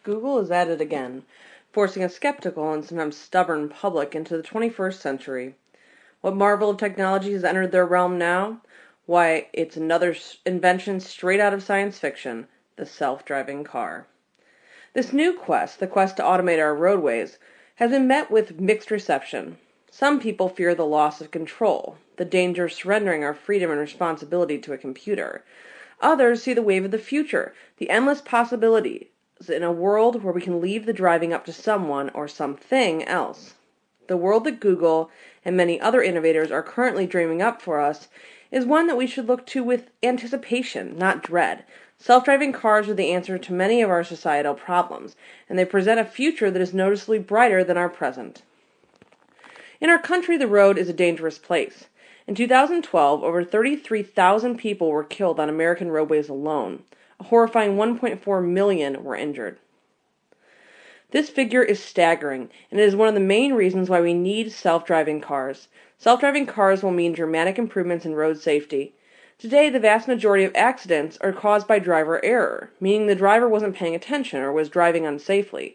Google is at it again, forcing a skeptical and sometimes stubborn public into the 21st century. What marvel of technology has entered their realm now? Why, it's another invention straight out of science fiction, the self-driving car. This new quest, the quest to automate our roadways, has been met with mixed reception. Some people fear the loss of control, the danger of surrendering our freedom and responsibility to a computer. Others see the wave of the future, the endless possibilities in a world where we can leave the driving up to someone or something else. The world that Google and many other innovators are currently dreaming up for us is one that we should look to with anticipation, not dread. Self-driving cars are the answer to many of our societal problems, and they present a future that is noticeably brighter than our present. In our country, the road is a dangerous place. In 2012, over 33,000 people were killed on American roadways alone. A horrifying 1.4 million were injured. This figure is staggering, and it is one of the main reasons why we need self-driving cars. Self-driving cars will mean dramatic improvements in road safety. Today, the vast majority of accidents are caused by driver error, meaning the driver wasn't paying attention or was driving unsafely.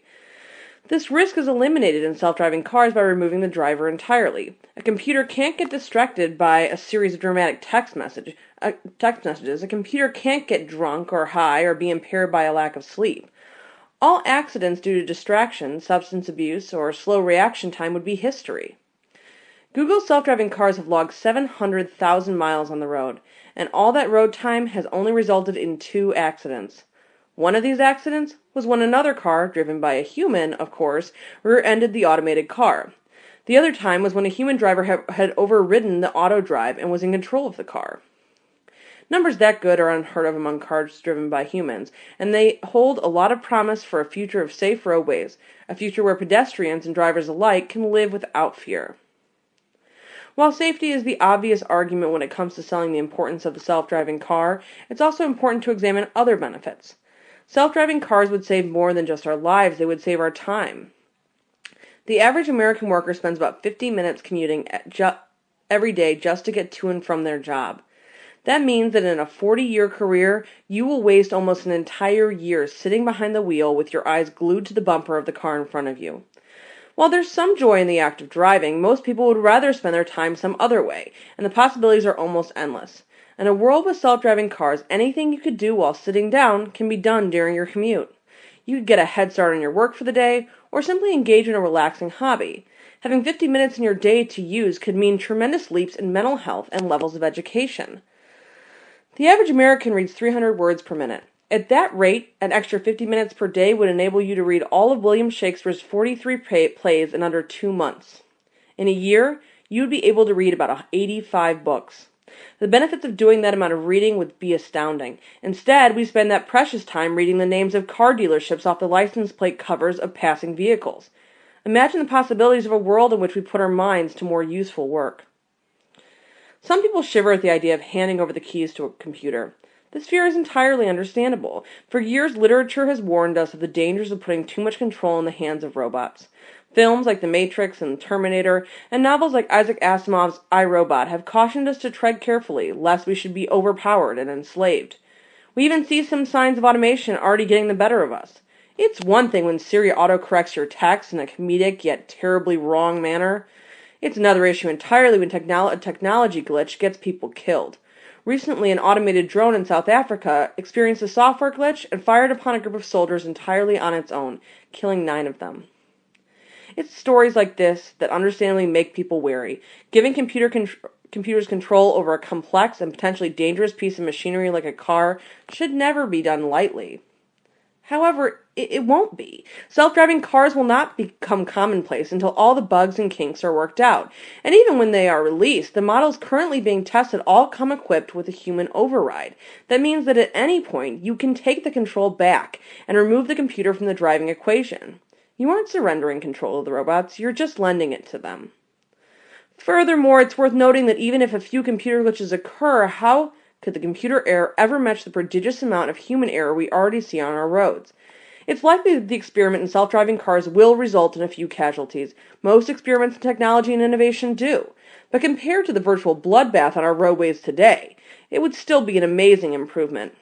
This risk is eliminated in self-driving cars by removing the driver entirely. A computer can't get distracted by a series of dramatic text messages. A computer can't get drunk or high or be impaired by a lack of sleep. All accidents due to distraction, substance abuse, or slow reaction time would be history. Google's self-driving cars have logged 700,000 miles on the road, and all that road time has only resulted in 2 accidents. One of these accidents was when another car, driven by a human, of course, rear-ended the automated car. The other time was when a human driver had overridden the auto drive and was in control of the car. Numbers that good are unheard of among cars driven by humans, and they hold a lot of promise for a future of safe roadways, a future where pedestrians and drivers alike can live without fear. While safety is the obvious argument when it comes to selling the importance of the self-driving car, it's also important to examine other benefits. Self-driving cars would save more than just our lives, they would save our time. The average American worker spends about 50 minutes commuting every day just to get to and from their job. That means that in a 40-year career, you will waste almost an entire year sitting behind the wheel with your eyes glued to the bumper of the car in front of you. While there's some joy in the act of driving, most people would rather spend their time some other way, and the possibilities are almost endless. In a world with self-driving cars, anything you could do while sitting down can be done during your commute. You could get a head start on your work for the day, or simply engage in a relaxing hobby. Having 50 minutes in your day to use could mean tremendous leaps in mental health and levels of education. The average American reads 300 words per minute. At that rate, an extra 50 minutes per day would enable you to read all of William Shakespeare's 43 plays in under 2 months. In a year, you would be able to read about 85 books. The benefits of doing that amount of reading would be astounding. Instead, we spend that precious time reading the names of car dealerships off the license plate covers of passing vehicles. Imagine the possibilities of a world in which we put our minds to more useful work. Some people shiver at the idea of handing over the keys to a computer. This fear is entirely understandable. For years, literature has warned us of the dangers of putting too much control in the hands of robots. Films like The Matrix and Terminator, and novels like Isaac Asimov's I, Robot have cautioned us to tread carefully, lest we should be overpowered and enslaved. We even see some signs of automation already getting the better of us. It's one thing when Siri autocorrects your text in a comedic yet terribly wrong manner. It's another issue entirely when a technology glitch gets people killed. Recently, an automated drone in South Africa experienced a software glitch and fired upon a group of soldiers entirely on its own, killing 9 of them. It's stories like this that understandably make people wary. Giving computers control over a complex and potentially dangerous piece of machinery like a car should never be done lightly. However, it won't be. Self-driving cars will not become commonplace until all the bugs and kinks are worked out. And even when they are released, the models currently being tested all come equipped with a human override. That means that at any point, you can take the control back and remove the computer from the driving equation. You aren't surrendering control of the robots, you're just lending it to them. Furthermore, it's worth noting that even if a few computer glitches occur, how could the computer error ever match the prodigious amount of human error we already see on our roads? It's likely that the experiment in self-driving cars will result in a few casualties. Most experiments in technology and innovation do. But compared to the virtual bloodbath on our roadways today, it would still be an amazing improvement.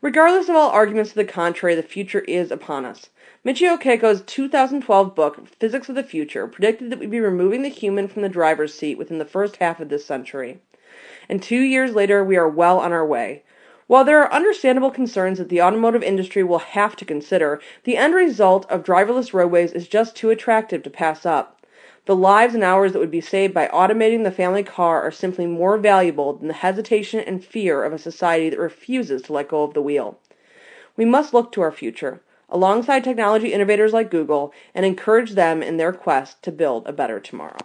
Regardless of all arguments to the contrary, the future is upon us. Michio Kaku's 2012 book, Physics of the Future, predicted that we'd be removing the human from the driver's seat within the first half of this century. And 2 years later, we are well on our way. While there are understandable concerns that the automotive industry will have to consider, the end result of driverless roadways is just too attractive to pass up. The lives and hours that would be saved by automating the family car are simply more valuable than the hesitation and fear of a society that refuses to let go of the wheel. We must look to our future, alongside technology innovators like Google, and encourage them in their quest to build a better tomorrow.